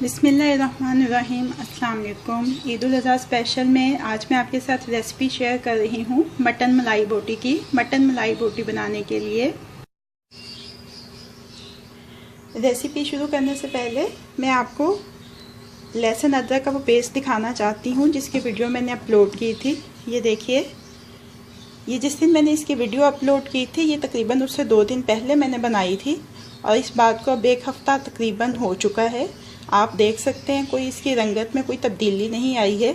बिस्मिल्लाहिर्रहमानिर्रहीम। अस्सलाम वालेकुम। ईद उल अज़हा स्पेशल में आज मैं आपके साथ रेसिपी शेयर कर रही हूँ मटन मलाई बोटी की। मटन मलाई बोटी बनाने के लिए रेसिपी शुरू करने से पहले मैं आपको लहसुन अदरक का वो पेस्ट दिखाना चाहती हूँ जिसकी वीडियो मैंने अपलोड की थी। ये देखिए, ये जिस दिन मैंने इसकी वीडियो अपलोड की थी ये तकरीबन उससे 2 दिन पहले मैंने बनाई थी और इस बात को अब 1 हफ़्ता तकरीबन हो चुका है। आप देख सकते हैं कोई इसकी रंगत में कोई तब्दीली नहीं आई है।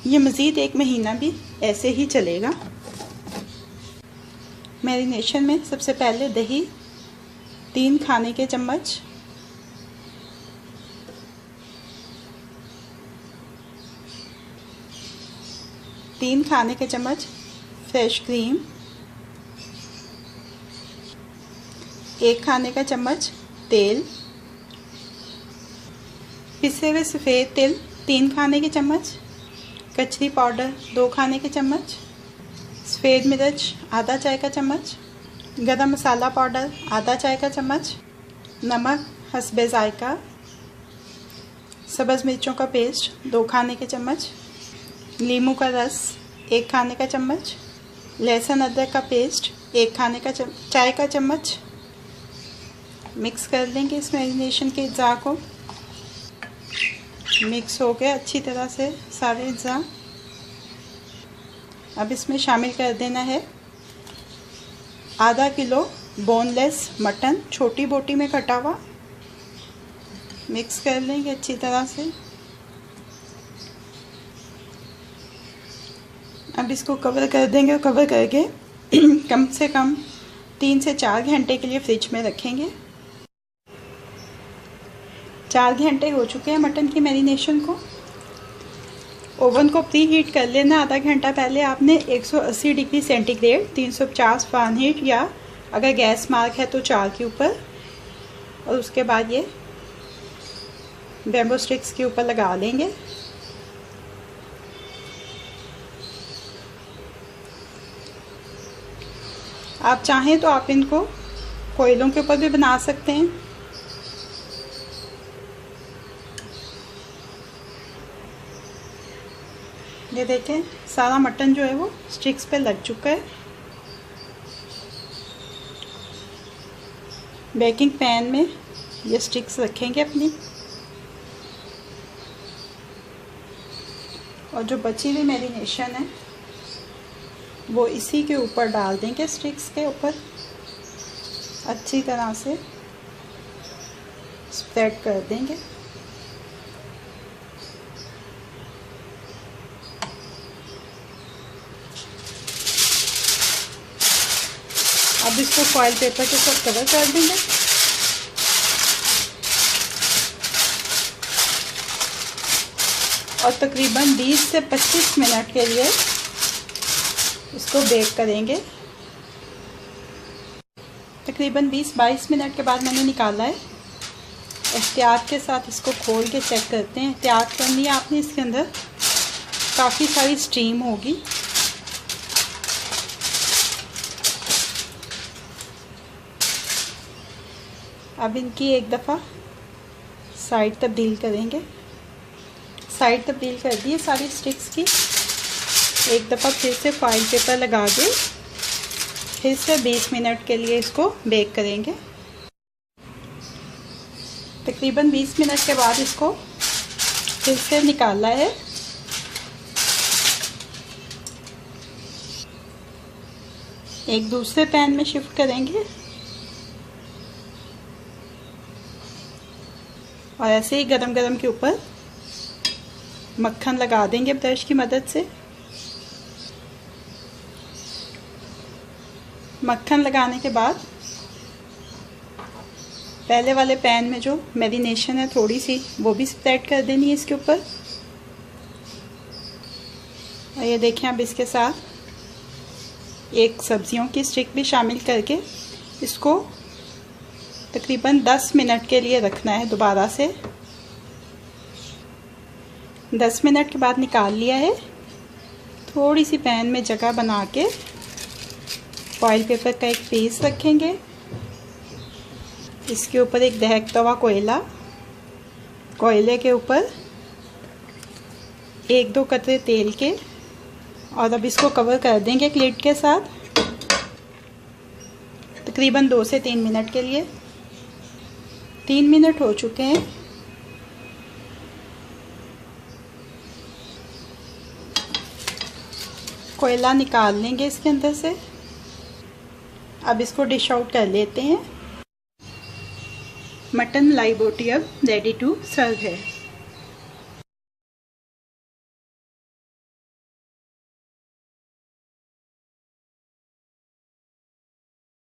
ये मज़ीद 1 महीना भी ऐसे ही चलेगा। मैरिनेशन में सबसे पहले दही 3 खाने के चम्मच, फ्रेश क्रीम, 1 खाने का चम्मच तेल, पिसे हुए सफ़ेद तिल 3 खाने के चम्मच, कचरी पाउडर 2 खाने के चम्मच, सफ़ेद मिर्च आधा चाय का चम्मच, गरम मसाला पाउडर आधा चाय का चम्मच, नमक हस्बे ज़ायका, सब्ज़ मिर्चों का पेस्ट 2 खाने के चम्मच, नींबू का रस 1 खाने का चम्मच, लहसुन अदरक का पेस्ट 1 खाने का चाय का चम्मच। मिक्स कर देंगे इस मैरिनेशन के अज्जा को। मिक्स हो गया अच्छी तरह से सारे अज्जा। अब इसमें शामिल कर देना है आधा किलो बोनलेस मटन, छोटी बोटी में कटा हुआ। मिक्स कर लेंगे अच्छी तरह से। अब इसको कवर कर देंगे और कवर करके कम से कम 3 से 4 घंटे के लिए फ्रिज में रखेंगे। 4 घंटे हो चुके हैं मटन की मैरिनेशन को। ओवन को प्री हीट कर लेना। आधा घंटा पहले आपने 180 डिग्री सेंटीग्रेड 350 फ़ारेनहीट या अगर गैस मार्क है तो 4 के ऊपर, और उसके बाद ये बैम्बू स्टिक्स के ऊपर लगा लेंगे। आप चाहें तो आप इनको कोयलों के ऊपर भी बना सकते हैं। ये देखें सारा मटन जो है वो स्टिक्स पे लग चुका है। बेकिंग पैन में ये स्टिक्स रखेंगे अपनी, और जो बची हुई मैरिनेशन है वो इसी के ऊपर डाल देंगे। स्टिक्स के ऊपर अच्छी तरह से स्प्रेड कर देंगे। अब इसको फॉइल पेपर के साथ कवर कर देंगे। और तकरीबन 20 से 25 मिनट के लिए इसको बेक करेंगे। तकरीबन 20-22 मिनट के बाद मैंने निकाला है। एहतियात के साथ इसको खोल के चेक करते हैं। एहतियात करनी है आपने, इसके अंदर काफ़ी सारी स्टीम होगी। अब इनकी एक दफ़ा साइड तब्दील करेंगे। साइड तब्दील कर दी सारी स्टिक्स की। एक दफ़ा फिर से फॉइल पेपर लगा के फिर से 20 मिनट के लिए इसको बेक करेंगे। तकरीबन 20 मिनट के बाद इसको फिर से निकाला है। एक दूसरे पैन में शिफ्ट करेंगे और ऐसे ही गरम गरम के ऊपर मक्खन लगा देंगे ब्रश की मदद से। मक्खन लगाने के बाद पहले वाले पैन में जो मैरिनेशन है थोड़ी सी वो भी स्प्रेड कर देनी है इसके ऊपर। और ये देखें, अब इसके साथ एक सब्जियों की स्टिक भी शामिल करके इसको तकरीबन 10 मिनट के लिए रखना है। दोबारा से 10 मिनट के बाद निकाल लिया है। थोड़ी सी पैन में जगह बना के फॉइल पेपर का एक पीस रखेंगे। इसके ऊपर एक दहकता हुआ कोयले के ऊपर 1-2 कतरे तेल के, और अब इसको कवर कर देंगे एक लिड के साथ तकरीबन 2 से 3 मिनट के लिए। 3 मिनट हो चुके हैं। कोयला निकाल लेंगे इसके अंदर से। अब इसको डिश आउट कर लेते हैं। मटन मलाई बोटी अब रेडी टू सर्व है।